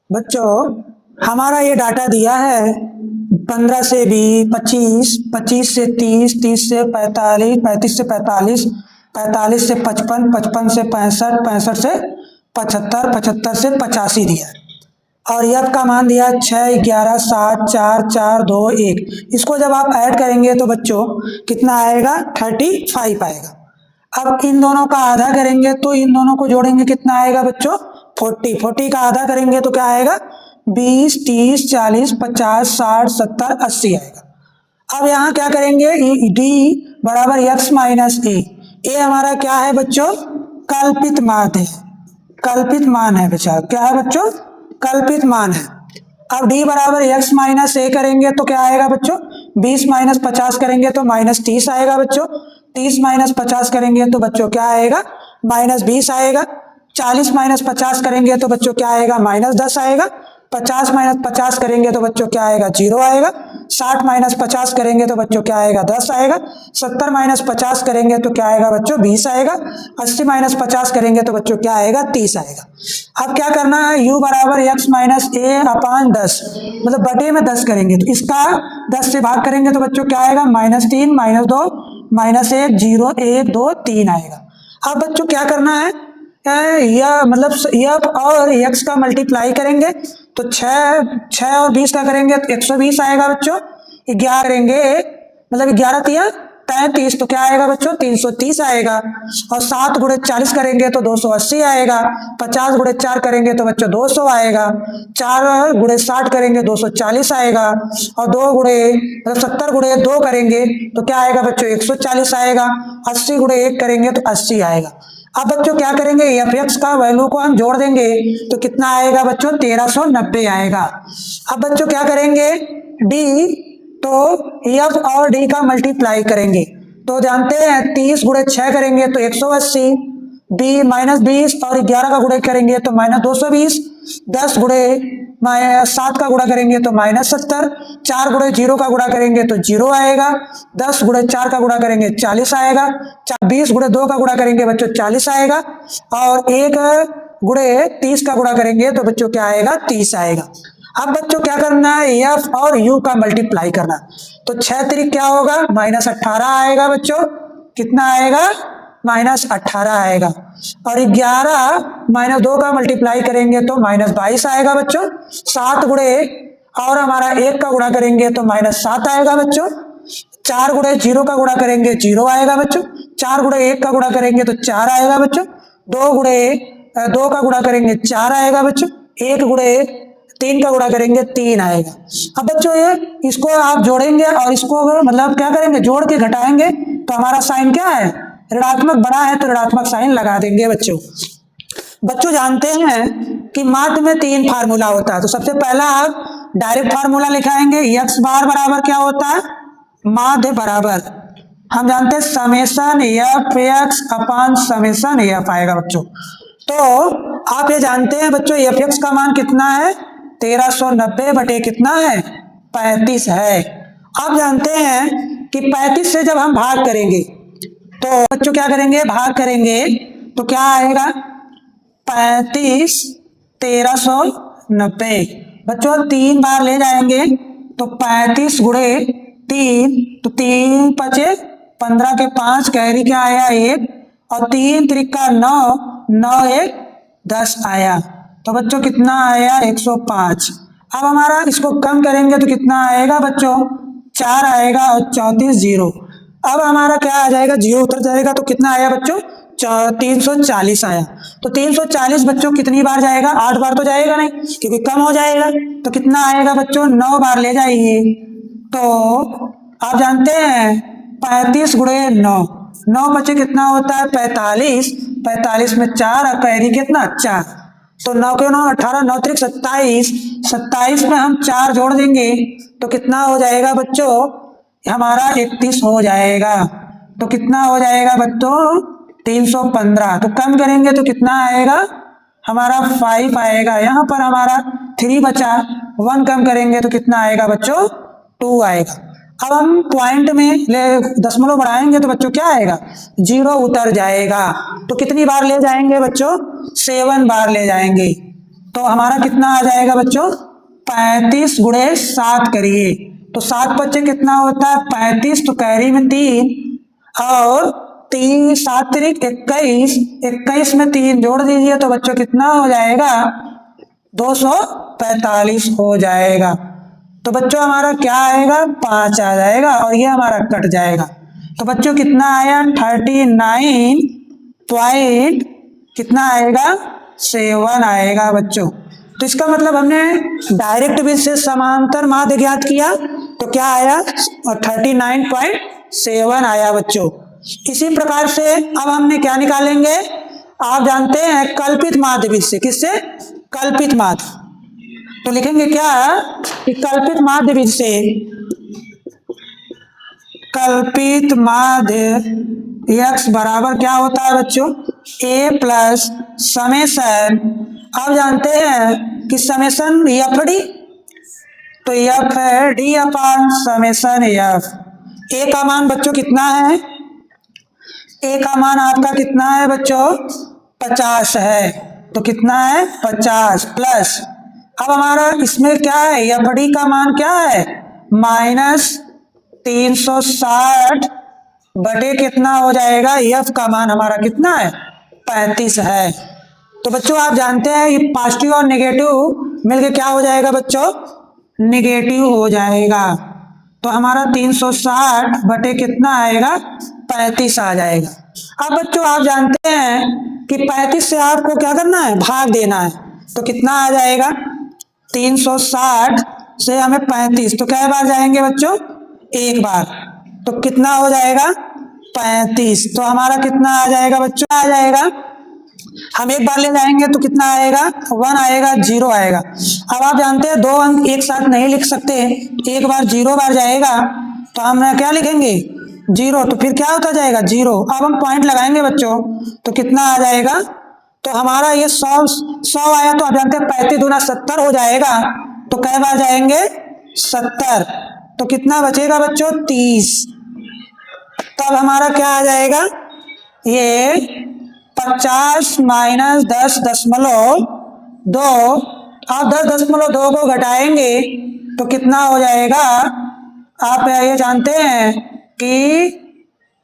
बच्चों हमारा ये डाटा दिया है 15 से 20, 25, 25 से 30, 30 से 45, 35 से 45, 45 से 55, 55 से 65, 65 से 75, 75 से 85 दिया है। और यफ का मान दिया 6, 11, 7, 4, 4, 2, 1। इसको जब आप ऐड करेंगे तो बच्चों कितना आएगा? 35 आएगा। अब इन दोनों का आधा करेंगे तो इन दोनों को जोड़ेंगे कितना आएगा बच्चों? 40। 40 का आधा करेंगे तो क्या आएगा? 20, 30, 40, 50, 60, 70, 80 आएगा। अब यहाँ क्या करेंगे? डी बराबर एक्स माइनस ए हमारा क्या है बच्चों? कल्पित मान है। कल्पित मान है बच्चा, क्या है बच्चों? कल्पित मान है। अब d बराबर एक्स माइनस ए करेंगे तो क्या आएगा बच्चों? 20 माइनस 50 करेंगे तो माइनस 30 आएगा बच्चों। 30 माइनस 50 करेंगे तो बच्चों क्या आएगा? माइनस 20 आएगा। 40 माइनस 50 करेंगे तो बच्चों क्या आएगा? माइनस 10 आएगा। 50 माइनस 50 करेंगे तो बच्चों क्या आएगा? 0 आएगा। 60 माइनस 50 करेंगे तो बच्चों क्या आएगा? 10 आएगा। 70 माइनस 50 करेंगे तो क्या आएगा बच्चों? 20 आएगा। 80 माइनस 50 करेंगे तो बच्चों क्या आएगा? 30 आएगा। अब क्या करना है? u बराबर एक्स माइनस ए अपान 10, मतलब बटे में 10 करेंगे तो इसका 10 से भाग करेंगे तो बच्चों क्या आएगा? -3, -2, -1, 0, 1, 2, 3 आएगा। अब बच्चों क्या करना है? या मतलब एफ और एक्स का मल्टीप्लाई करेंगे तो 6 और 20 का करेंगे तो 120 आएगा बच्चों। 11 करेंगे मतलब 11 तिया 33 तो क्या आएगा बच्चों? 330 आएगा। और 7 गुणे 40 करेंगे तो 280 आएगा। 50 गुणे 4 करेंगे तो बच्चों 200 आएगा। 4 गुणे 60 करेंगे 240 आएगा। और 2 गुणे मतलब 70 गुणे 2 करेंगे तो क्या आएगा बच्चों? 140 आएगा। 80 गुणे 1 करेंगे तो 80 आएगा। अब बच्चों क्या करेंगे? एफ एक्स का वैल्यू को हम जोड़ देंगे तो कितना आएगा बच्चों? 1390 आएगा। अब बच्चों क्या करेंगे? डी तो एफ और डी का मल्टीप्लाई करेंगे तो जानते हैं 30 गुणे 6 करेंगे तो 180, बी -20 और 11 का गुणे करेंगे तो -220, 10 गुणे 7 का गुणा करेंगे तो -70, 4 गुणे 0 का गुणा करेंगे तो 0 आएगा। 10 गुणे 4 का गुणा करेंगे 40 आएगा। 20 गुणे 2 का गुणा करेंगे बच्चों 40 आएगा। और 1 गुणे 30 का गुणा करेंगे तो बच्चों क्या आएगा? 30 आएगा। अब बच्चों क्या करना है? एफ और यू का मल्टीप्लाई करना। तो 6 तिरिक क्या होगा? -18 आएगा बच्चों। कितना आएगा? -18 आएगा। और 11 -2 का मल्टीप्लाई करेंगे तो -22 आएगा बच्चों। 7 गुणे और हमारा 1 का गुणा करेंगे तो -7 आएगा बच्चों। 4 गुणे 0 का गुणा करेंगे 0 आएगा बच्चों। 4 गुणे 1 का गुणा करेंगे तो 4 आएगा बच्चों। 2 गुणे 2 का गुणा करेंगे 4 आएगा बच्चों। 1 गुणे 3 का गुणा करेंगे 3 आएगा। अब बच्चों ये इसको आप जोड़ेंगे और इसको मतलब क्या करेंगे? जोड़ के घटाएंगे तो हमारा साइन क्या है? ऋणात्मक बड़ा है तो ऋणात्मक साइन लगा देंगे बच्चों। बच्चों जानते हैं कि माध्य में 3 फार्मूला होता है। तो सबसे पहला आप डायरेक्ट फार्मूला लिखाएंगे। एक्स बार बराबर क्या होता है? माध्य बराबर हम जानते हैं समेशन एफ एक्स अपान समेशन एफ आएगा बच्चों। तो आप ये जानते हैं बच्चों एफ एक्स का मान कितना है? 1390 बटे कितना है? 35 है। आप जानते हैं कि 35 से जब हम भाग करेंगे तो बच्चों क्या करेंगे? भाग करेंगे तो क्या आएगा? 35 1390 बच्चों 3 बार ले जाएंगे तो 35 गुणे 3 तो 3 पचे 15 के 5 कैरी क्या आया? 1 और 3 त्रिका 9, 9 1 10 आया। तो बच्चों कितना आया? 105। अब हमारा इसको कम करेंगे तो कितना आएगा बच्चों? 4 आएगा और 34 0। अब हमारा क्या आ जाएगा? 0 उतर जाएगा तो कितना आया बच्चों? 340 आया। तो 340 बच्चों कितनी बार जाएगा? 8 बार तो जाएगा नहीं क्योंकि कम हो जाएगा। तो कितना आएगा बच्चों? 9 बार ले जाइए। तो आप जानते हैं 35 गुणे 9, 9 बच्चे कितना होता है? 45। 45 में 4 और कैरी कितना? 4। तो 9 के 9 18, 9 त्रिक 27। 27 में हम 4 जोड़ देंगे तो कितना हो जाएगा बच्चों? हमारा 31 हो जाएगा। तो कितना हो जाएगा बच्चों? 315। तो कम करेंगे तो कितना आएगा? हमारा 5 आएगा। यहाँ पर हमारा 3 बचा। 1 कम करेंगे तो कितना आएगा बच्चों? 2 आएगा। अब हम पॉइंट में दशमलव बढ़ाएंगे तो बच्चों क्या आएगा? 0 उतर जाएगा। तो कितनी बार ले जाएंगे बच्चों? 7 बार ले जाएंगे। तो हमारा कितना आ जाएगा बच्चों, 35 गुणे 7 करिए तो 7 बच्चे कितना होता है 35, तो कैरी में 3 और 3 7 3 21, 21 में 3 जोड़ दीजिए तो बच्चों कितना हो जाएगा 245 हो जाएगा। तो बच्चों हमारा क्या आएगा 5 आ जाएगा और ये हमारा कट जाएगा। तो बच्चों कितना आया 39 पॉइंट कितना आएगा 7 आएगा बच्चों। तो इसका मतलब हमने डायरेक्ट विधि से समांतर माध्य ज्ञात किया तो क्या आया 39.7 आया बच्चों। इसी प्रकार से अब हमने क्या निकालेंगे, आप जानते हैं कल्पित माध्य विधि से, किससे, कल्पित माध्य। तो लिखेंगे क्या कि कल्पित माध्य विधि से, कल्पित माध्य x बराबर क्या होता है बच्चों a प्लस समेशन, आप जानते हैं कि समेशन एफ डी, तो एफ है डी अपान समेशन एफ। ए का मान बच्चों कितना है, ए का मान आपका कितना है बच्चों 50 है, तो कितना है 50 प्लस, अब हमारा इसमें क्या है एफ डी का मान क्या है -360 बटे कितना हो जाएगा एफ का मान हमारा कितना है 35 है। तो बच्चों आप जानते हैं ये पॉजिटिव और नेगेटिव मिलके क्या हो जाएगा बच्चों, नेगेटिव हो जाएगा। तो हमारा 360 बटे कितना आएगा 35 आ जाएगा। अब बच्चों आप जानते हैं कि 35 से आपको क्या करना है भाग देना है, तो कितना आ जाएगा 360 से हमें 35, तो कै बार जाएंगे बच्चों एक बार, तो कितना हो जाएगा 35। तो हमारा कितना आ जाएगा बच्चों, आ जाएगा हम एक बार ले जाएंगे तो कितना आएगा 1 आएगा 0 आएगा। अब आप जानते हैं 2 अंक एक साथ नहीं लिख सकते, एक बार 0 बार जाएगा तो हम क्या लिखेंगे 0, तो फिर क्या होता जाएगा 0। अब हम पॉइंट लगाएंगे बच्चों तो कितना आ जाएगा, तो हमारा ये 100 आया, तो आप जानते हैं 35 दूना 70 हो जाएगा, तो कै बार जाएंगे 70, तो कितना बचेगा बच्चों 30। तब हमारा क्या आ जाएगा ये 50 माइनस 10.2, आप 10.2 को घटाएंगे तो कितना हो जाएगा, आप ये जानते हैं कि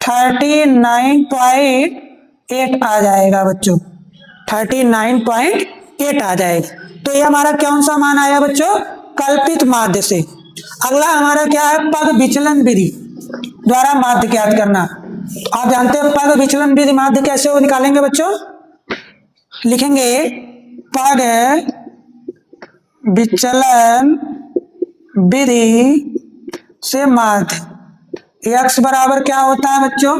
39.8 आ जाएगा बच्चों, 39.8 आ जाएगा। तो ये हमारा कौन सा मान आया बच्चों, कल्पित माध्य से। अगला हमारा क्या है पग विचलन विधि द्वारा माध्य ज्ञात करना। आप जानते हैं पग विचलन विधि माध्य कैसे वो निकालेंगे बच्चों, लिखेंगे पग विचलन विधि से माध्य x बराबर क्या होता है बच्चों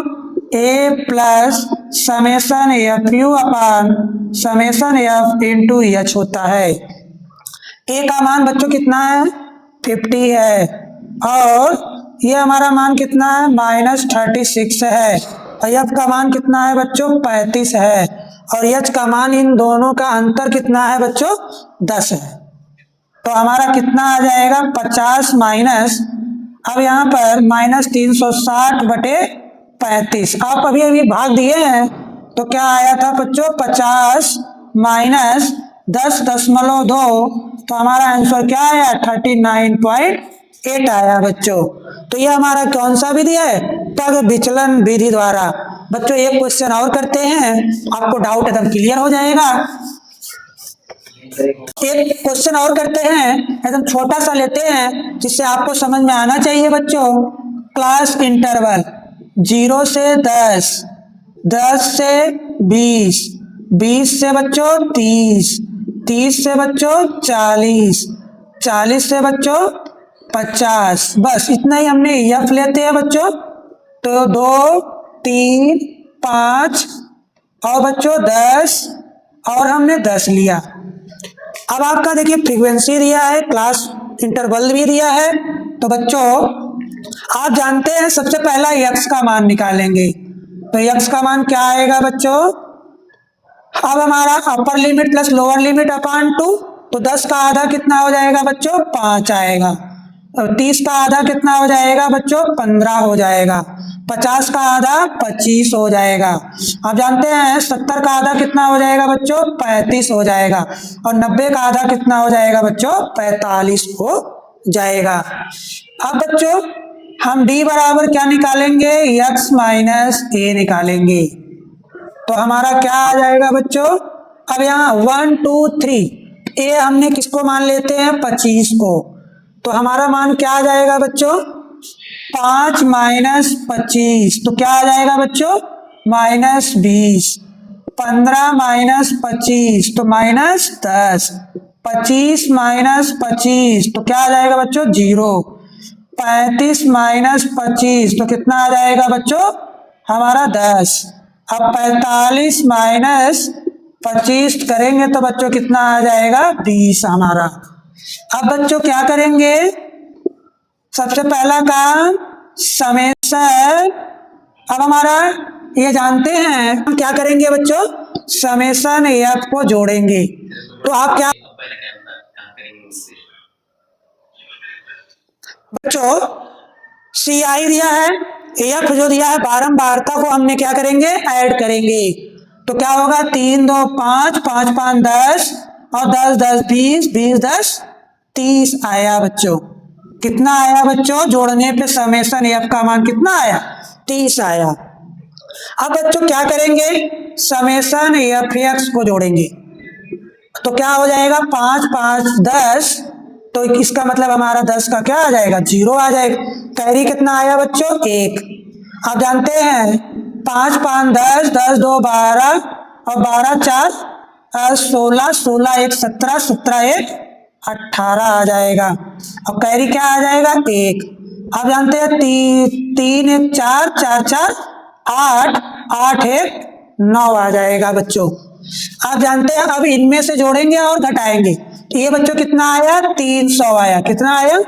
a plus summation F you upon summation F into H होता है। a का मान बच्चों कितना है 50 है और ये हमारा मान कितना है -36 है और f का मान कितना है बच्चों 35 है और h का मान, इन दोनों का अंतर कितना है बच्चों 10 है। तो हमारा कितना आ जाएगा 50 माइनस, अब यहाँ पर -360 बटे 35, आप अभी अभी भाग दिए हैं तो क्या आया था बच्चों 50 माइनस 10.2, तो हमारा आंसर क्या आया 39.8 आया बच्चों। तो ये हमारा कौन सा विधि है, पग विचलन विधि द्वारा। बच्चों एक क्वेश्चन और करते हैं, आपको डाउट एकदम क्लियर हो जाएगा। एक क्वेश्चन और करते हैं, एकदम छोटा सा लेते हैं जिससे आपको समझ में आना चाहिए बच्चों। क्लास इंटरवल 0 से 10, 10 से 20, 20 से बच्चों 30, 30 से बच्चों 40, 40 से बच्चों 50, बस इतना ही हमने एफ लेते हैं बच्चों। तो 2, 3, 5 और बच्चों 10 और हमने 10 लिया। अब आपका देखिए फ्रीक्वेंसी दिया है, क्लास इंटरवल भी दिया है, तो बच्चों आप जानते हैं सबसे पहला x का मान निकालेंगे। तो x का मान क्या आएगा बच्चों, अब हमारा upper limit plus lower limit upon 2, तो 10 का आधा कितना हो जाएगा बच्चों 5 आएगा और 30 का आधा कितना हो जाएगा बच्चों 15 हो जाएगा। 50 का आधा 25 हो जाएगा। आप जानते हैं 70 का आधा कितना हो जाएगा बच्चों, 35 हो जाएगा। और 90 का आधा कितना हो जाएगा बच्चों, 45 हो जाएगा। अब बच्चों हम d बराबर क्या निकालेंगे, x माइनस ए निकालेंगे। तो हमारा क्या आ जाएगा बच्चों, अब यहाँ 1 2 3 ए हमने किसको मान लेते हैं, 25 को। तो हमारा मान क्या आ जाएगा बच्चों, 5 माइनस 25, तो क्या आ जाएगा बच्चों, माइनस 20। 15 माइनस 25 तो माइनस 10। 25 माइनस 25 तो क्या आ जाएगा बच्चों, 0। 35 माइनस 25 तो कितना आ जाएगा बच्चों, हमारा 10। अब 45 माइनस 25 करेंगे तो बच्चों कितना आ जाएगा, 20 हमारा। अब बच्चों क्या करेंगे, सबसे पहला काम समेशन। अब हमारा ये जानते हैं हम क्या करेंगे बच्चों, समेशन एफ को जोड़ेंगे। तो आप क्या बच्चों, सी आई दिया है, एफ जो दिया है बारंबारता को हमने क्या करेंगे, ऐड करेंगे। तो क्या होगा, 3 2 5, 5 5 10 और 10 10 20, 20 10 30 आया बच्चों। कितना आया बच्चों, जोड़ने पे समेशन एफ का मान कितना आया, 30 आया। अब बच्चों क्या करेंगे, समेशन एफ एक्स को जोड़ेंगे। तो क्या हो जाएगा, 5 5 10, तो इसका मतलब हमारा 10 का क्या आ जाएगा, 0 आ जाएगा। कैरी कितना आया बच्चों, 1। आप जानते हैं 5 5 10, 10 2 12 और 12 4 16, 16 1 17, 17 1 18 आ जाएगा। अब कैरी क्या आ जाएगा, 1। आप जानते हैं 3 1 4, 4 4 8, 8 1 9 आ जाएगा बच्चों। आप जानते हैं अब इनमें से जोड़ेंगे और घटाएंगे। तो ये बच्चों कितना आया, 300 आया। कितना आया,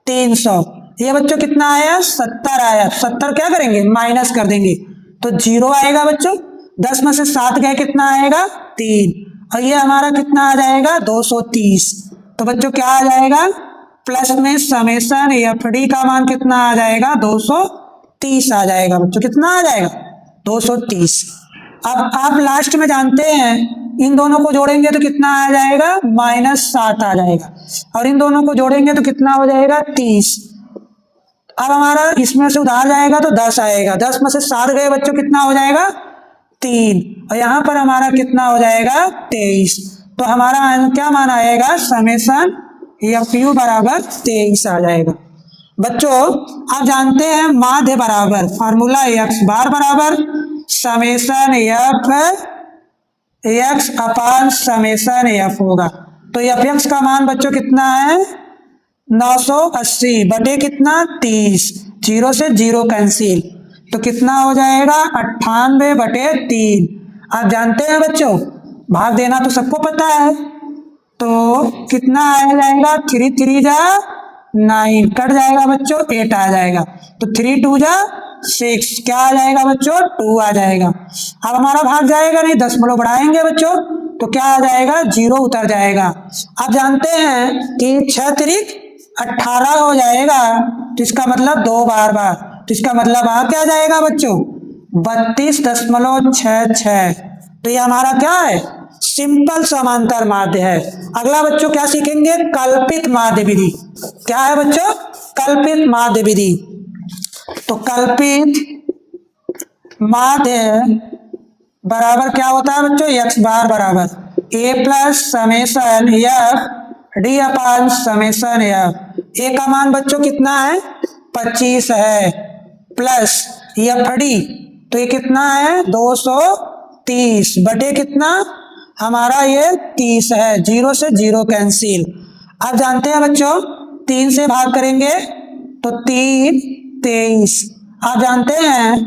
300। ये बच्चों कितना आया, 70 आया। 70 क्या करेंगे, माइनस कर देंगे तो 0 आएगा बच्चों। 10 में से 7 गए, कितना आएगा, 3। और ये हमारा कितना आ जाएगा, 230। तो बच्चों क्या आ जाएगा, प्लस में समेशन एफ डी का मान कितना आ जाएगा, 230 आ जाएगा बच्चों। कितना आ जाएगा, 230। अब आप लास्ट में जानते हैं इन दोनों को जोड़ेंगे तो कितना आ जाएगा, -7 आ जाएगा। और इन दोनों को जोड़ेंगे तो कितना हो जाएगा, 30। अब हमारा इसमें से उधार जाएगा तो 10 आएगा। 10 में से 7 गए बच्चों, कितना हो जाएगा, 3। और यहाँ पर हमारा कितना हो जाएगा, 23। तो हमारा क्या मान आएगा, समेशन एफ यू बराबर 23 आ जाएगा। बच्चों आप जानते हैं माध्य बराबर फॉर्मूला एक्स बार बराबर समेशन एफ एक्स अपान समेशन एफ होगा। तो एफ एक्स का मान बच्चों कितना है, 980 बटे कितना, 30। 0 से 0 कैंसिल, तो कितना हो जाएगा, 98 बटे 3। आप जानते हैं बच्चों भाग देना तो सबको पता है। तो कितना आ जाएगा, 3 3 जा 9, कट जाएगा बच्चों, 8 आ जाएगा। तो 3 2 जा 6, क्या आ जाएगा बच्चों, 2 आ जाएगा। अब हमारा भाग जाएगा नहीं, दशमलव बढ़ाएंगे बच्चों तो क्या आ जाएगा, 0 उतर जाएगा। आप जानते हैं कि 6 3 18 हो जाएगा, तो इसका मतलब 2 बार बार, तो इसका मतलब आ क्या जाएगा बच्चों, 32.66। तो ये हमारा क्या है, सिंपल समांतर माध्य है। अगला बच्चों क्या सीखेंगे, कल्पित माध्य विधि। क्या है बच्चों, कल्पित माध्य विधि। तो कल्पित माध्य बराबर क्या होता है बच्चों, एक्स बार बराबर ए प्लस समेशन एफ डी अपान समेशन एफ। ए का मान बच्चों कितना है, 25 है, प्लस एफ डी तो ये कितना है, 230 बटे कितना, हमारा ये 30 है। 0 से 0 कैंसिल। आप जानते हैं बच्चों 3 से भाग करेंगे तो 3 23। आप जानते हैं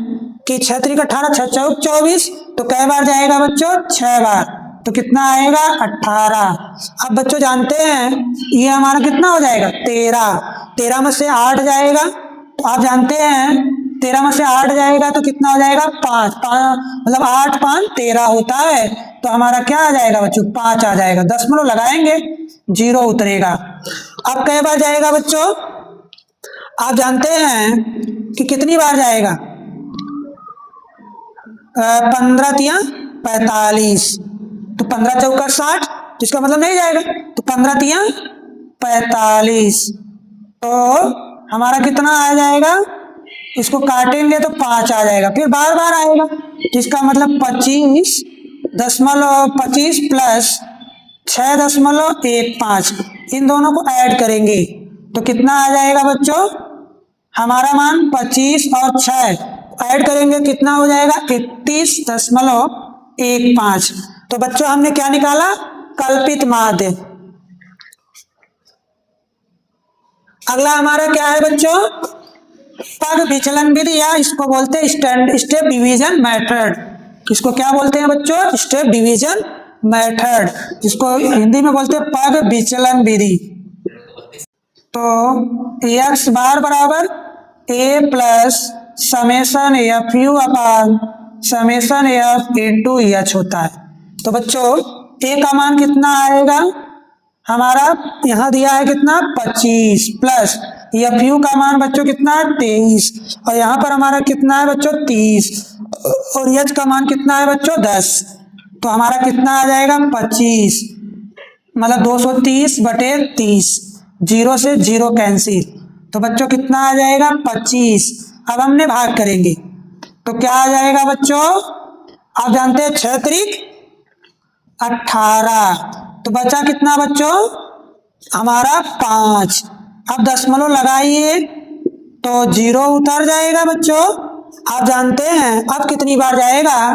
कि 6 3 18, 6 4 24, तो कई बार जाएगा बच्चों, 6 बार, तो कितना आएगा, 18। अब बच्चों जानते हैं ये हमारा कितना हो जाएगा, 13। 13 में से 8 जाएगा, तो आप जानते हैं 13 में से 8 जाएगा तो कितना हो जाएगा, 5 मतलब 8 5 13 होता है। तो हमारा क्या आ जाएगा बच्चों, 5 आ जाएगा। दशमलव लगाएंगे 0 उतरेगा। अब कई बार जाएगा बच्चों, आप जानते हैं कि कितनी बार जाएगा, 15 तिया 45, तो 15 चौका 60, तो इसका मतलब नहीं जाएगा, तो 15 तिया 45, तो हमारा कितना आ जाएगा, इसको काटेंगे तो 5 आ जाएगा, फिर बार बार आएगा, तो इसका मतलब 25 प्लस 6.15, इन दोनों को ऐड करेंगे तो कितना आ जाएगा बच्चों, हमारा मान 25 और 6 ऐड करेंगे कितना हो जाएगा, 31.15। तो बच्चों हमने क्या निकाला, कल्पित माध्य। अगला हमारा क्या है बच्चों, पग विचलन विधि, या इसको बोलते हैं स्टेप डिवीजन मेथड। इसको क्या बोलते हैं बच्चों, स्टेप डिवीजन मेथड, जिसको हिंदी में बोलते हैं पग विचलन विधि। तो x बार बराबर a plus summation F you upon summation F into H होता है। तो बच्चों a का मान कितना आएगा, हमारा यहाँ दिया है कितना 25 प्लस एफ यू का मान बच्चों कितना 23, और यहाँ पर हमारा कितना है बच्चों 30, और एच का मान कितना है बच्चों 10, तो हमारा कितना आ जाएगा 25, मतलब 230/30, 0 से 0 कैंसिल, तो बच्चों कितना आ जाएगा 25। अब हमने भाग करेंगे तो क्या आ जाएगा बच्चों, आप जानते हैं 6 त्रिक 18, तो बचा कितना बच्चों हमारा 5। अब दशमलव लगाइए तो 0 उतर जाएगा बच्चों, आप जानते हैं अब कितनी बार जाएगा,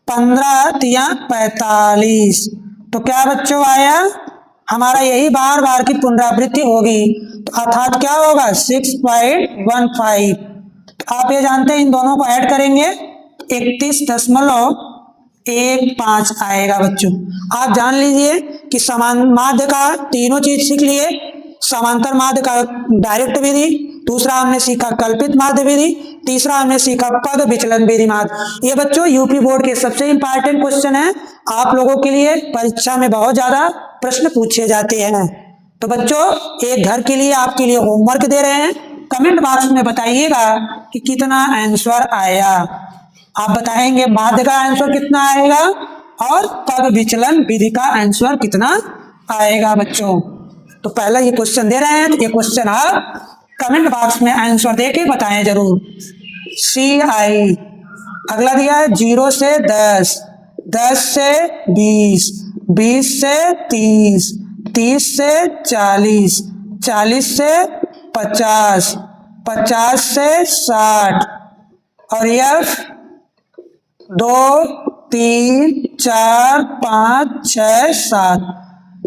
15 तिया 45, तो क्या बच्चों आया, हमारा यही बार बार की पुनरावृत्ति होगी, तो अर्थात क्या होगा 6.15। तो आप ये जानते हैं इन दोनों को ऐड करेंगे 31.15 आएगा बच्चों। आप जान लीजिए कि समान माध्य का तीनों चीज सीख लिए, समांतर माध्य का डायरेक्ट विधि, दूसरा हमने सीखा कल्पित माध्य विधि, तीसरा हमने सीखा पद विचलन विधि माध्य। ये बच्चों यूपी बोर्ड के सबसे इंपॉर्टेंट क्वेश्चन है, आप लोगों के लिए परीक्षा में बहुत ज्यादा प्रश्न पूछे जाते हैं। तो बच्चों एक घर के लिए आपके लिए होमवर्क दे रहे हैं, कमेंट बॉक्स में बताइएगा कि कितना आंसर आया। आप बताएंगे माध्य का आंसर कितना आएगा और पद विचलन विधि का आंसर कितना आएगा बच्चों। तो पहला ये क्वेश्चन दे रहे हैं, तो ये क्वेश्चन आप कमेंट बॉक्स में आंसर देके बताएं जरूर। CI अगला दिया है 0 से 10, 10 से 20, 20 से 30, 30 से 40, 40 से 50, 50 से 60, और F 2 3 4 5 6 7।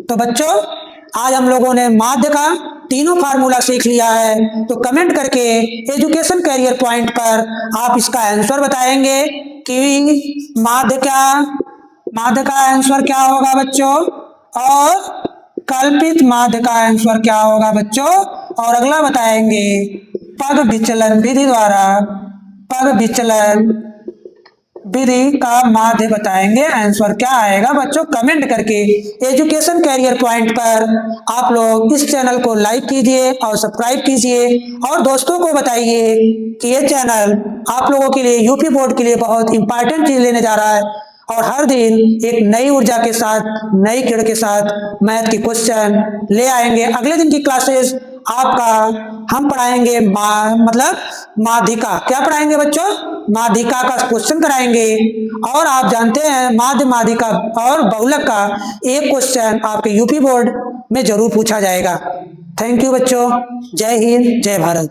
तो बच्चों आज हम लोगों ने माध्य का तीनों फार्मूला सीख लिया है, तो कमेंट करके एजुकेशन कैरियर पॉइंट पर आप इसका आंसर बताएंगे कि माध्य का आंसर क्या होगा बच्चों, और कल्पित माध्य का आंसर क्या होगा बच्चों, और अगला बताएंगे पद विचलन विधि द्वारा पद विचलन विधि का माध्य बताएंगे, आंसर क्या आएगा बच्चों। कमेंट करके एजुकेशन कैरियर पॉइंट पर आप लोग इस चैनल को लाइक कीजिए और सब्सक्राइब कीजिए, और दोस्तों को बताइए कि ये चैनल आप लोगों के लिए यूपी बोर्ड के लिए बहुत इंपॉर्टेंट चीज लेने जा रहा है, और हर दिन एक नई ऊर्जा के साथ नई किरण के साथ मैथ के क्वेश्चन ले आएंगे। अगले दिन की क्लासेस आपका हम पढ़ाएंगे मतलब माध्यिका, क्या पढ़ाएंगे बच्चों, माध्यिका का क्वेश्चन कराएंगे। और आप जानते हैं माध्य माध्यिका और बहुलक का एक क्वेश्चन आपके यूपी बोर्ड में जरूर पूछा जाएगा। थैंक यू बच्चों, जय हिंद जय भारत।